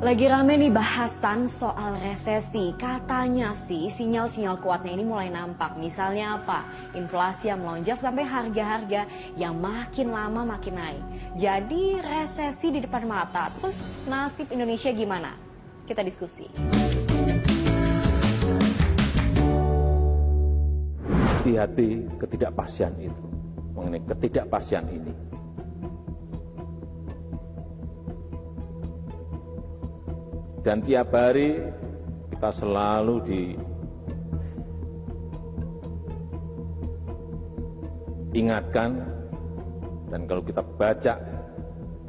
Lagi rame nih bahasan soal resesi. Katanya sih sinyal-sinyal kuatnya ini mulai nampak. Misalnya apa? Inflasi yang melonjak sampai harga-harga yang makin lama makin naik. Jadi resesi di depan mata. Terus nasib Indonesia gimana? Kita diskusi. Hati-hati ketidakpastian itu, mengenai ketidakpastian ini. Dan tiap hari kita selalu diingatkan, dan kalau kita baca,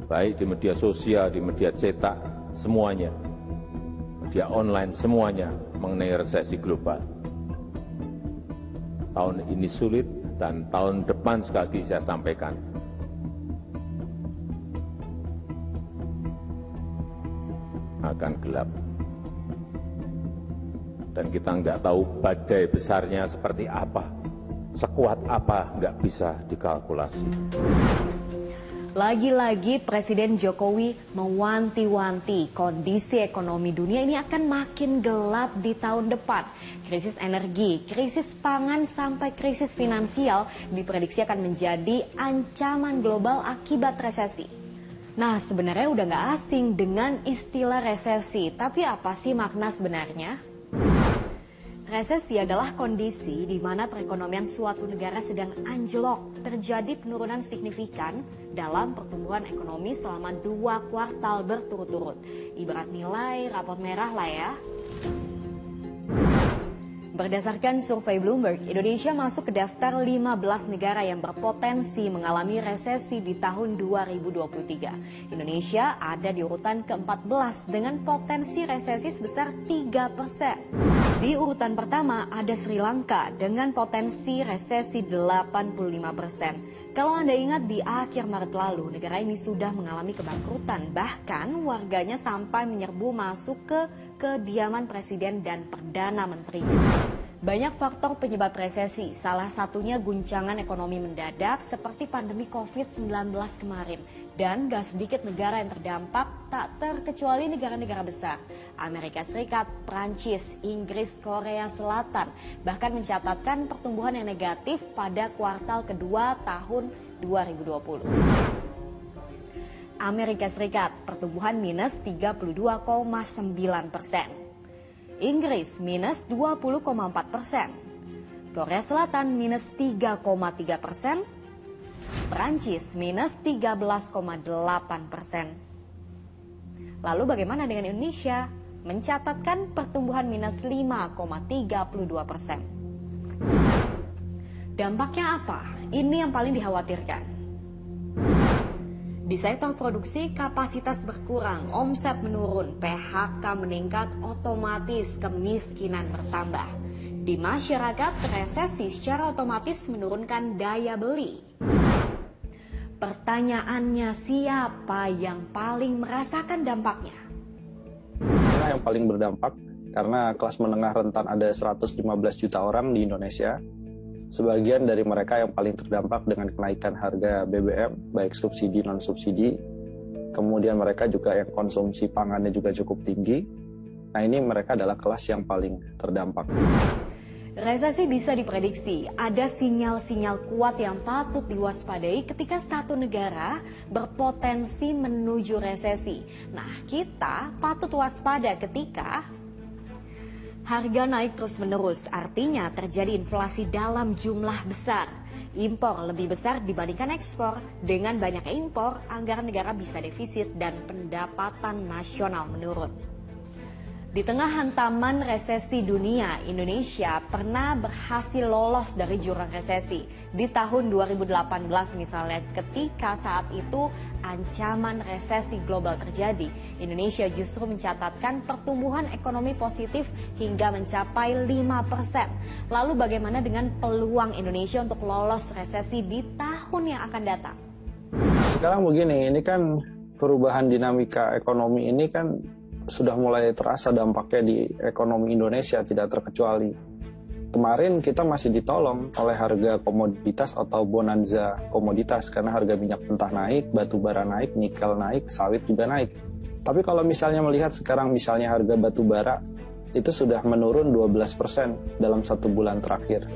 baik di media sosial, di media cetak, semuanya, media online, semuanya mengenai resesi global. Tahun ini sulit, dan tahun depan sekali lagi saya sampaikan, akan gelap. Dan kita nggak tahu badai besarnya seperti apa, sekuat apa, nggak bisa dikalkulasi. Lagi-lagi Presiden Jokowi mewanti-wanti kondisi ekonomi dunia ini akan makin gelap di tahun depan. Krisis energi, krisis pangan, sampai krisis finansial diprediksi akan menjadi ancaman global akibat resesi. Nah, sebenarnya udah nggak asing dengan istilah resesi, tapi apa sih makna sebenarnya? Resesi adalah kondisi di mana perekonomian suatu negara sedang anjlok, terjadi penurunan signifikan dalam pertumbuhan ekonomi selama 2 kuartal berturut-turut. Ibarat nilai rapot merah lah ya. Berdasarkan survei Bloomberg, Indonesia masuk ke daftar 15 negara yang berpotensi mengalami resesi di tahun 2023. Indonesia ada di urutan ke-14 dengan potensi resesi sebesar 3%. Di urutan pertama ada Sri Lanka dengan potensi resesi 85%. Kalau Anda ingat di akhir Maret lalu, negara ini sudah mengalami kebangkrutan. Bahkan warganya sampai menyerbu masuk ke kediaman Presiden dan Perdana Menterinya. Banyak faktor penyebab resesi, salah satunya guncangan ekonomi mendadak seperti pandemi COVID-19 kemarin. Dan gak sedikit negara yang terdampak, tak terkecuali negara-negara besar. Amerika Serikat, Prancis, Inggris, Korea Selatan bahkan mencatatkan pertumbuhan yang negatif pada kuartal kedua tahun 2020. Amerika Serikat, pertumbuhan minus 32,9%. Inggris minus 20,4%, Korea Selatan minus 3,3%, Perancis minus 13,8%. Lalu bagaimana dengan Indonesia? Mencatatkan pertumbuhan minus 5,32%. Dampaknya apa? Ini yang paling dikhawatirkan. Di sektor produksi, kapasitas berkurang, omset menurun, PHK meningkat, otomatis kemiskinan bertambah. Di masyarakat, resesi secara otomatis menurunkan daya beli. Pertanyaannya, siapa yang paling merasakan dampaknya? Yang paling berdampak karena kelas menengah rentan ada 115 juta orang di Indonesia. Sebagian dari mereka yang paling terdampak dengan kenaikan harga BBM, baik subsidi non-subsidi. Kemudian mereka juga yang konsumsi pangannya juga cukup tinggi. Nah, ini mereka adalah kelas yang paling terdampak. Resesi bisa diprediksi. Ada sinyal-sinyal kuat yang patut diwaspadai ketika satu negara berpotensi menuju resesi. Nah, kita patut waspada ketika harga naik terus-menerus, artinya terjadi inflasi dalam jumlah besar. Impor lebih besar dibandingkan ekspor. Dengan banyaknya impor, anggaran negara bisa defisit dan pendapatan nasional menurun. Di tengah hantaman resesi dunia, Indonesia pernah berhasil lolos dari jurang resesi. Di tahun 2018 misalnya, ketika saat itu ancaman resesi global terjadi, Indonesia justru mencatatkan pertumbuhan ekonomi positif hingga mencapai 5%. Lalu bagaimana dengan peluang Indonesia untuk lolos resesi di tahun yang akan datang? Sekarang begini, ini kan perubahan dinamika ekonomi ini kan sudah mulai terasa dampaknya di ekonomi Indonesia, tidak terkecuali. Kemarin kita masih ditolong oleh harga komoditas atau bonanza komoditas karena harga minyak mentah naik, batu bara naik, nikel naik, sawit juga naik. Tapi kalau misalnya melihat sekarang misalnya harga batu bara itu sudah menurun 12% dalam 1 bulan terakhir.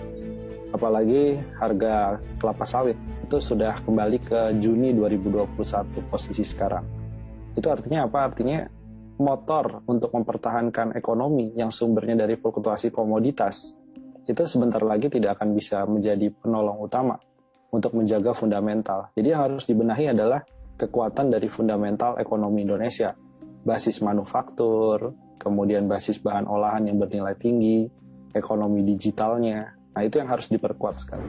Apalagi harga kelapa sawit itu sudah kembali ke Juni 2021 posisi sekarang. Itu artinya apa? Artinya motor untuk mempertahankan ekonomi yang sumbernya dari fluktuasi komoditas itu sebentar lagi tidak akan bisa menjadi penolong utama untuk menjaga fundamental. Jadi yang harus dibenahi adalah kekuatan dari fundamental ekonomi Indonesia. Basis manufaktur, kemudian basis bahan olahan yang bernilai tinggi, ekonomi digitalnya. Nah, itu yang harus diperkuat sekali.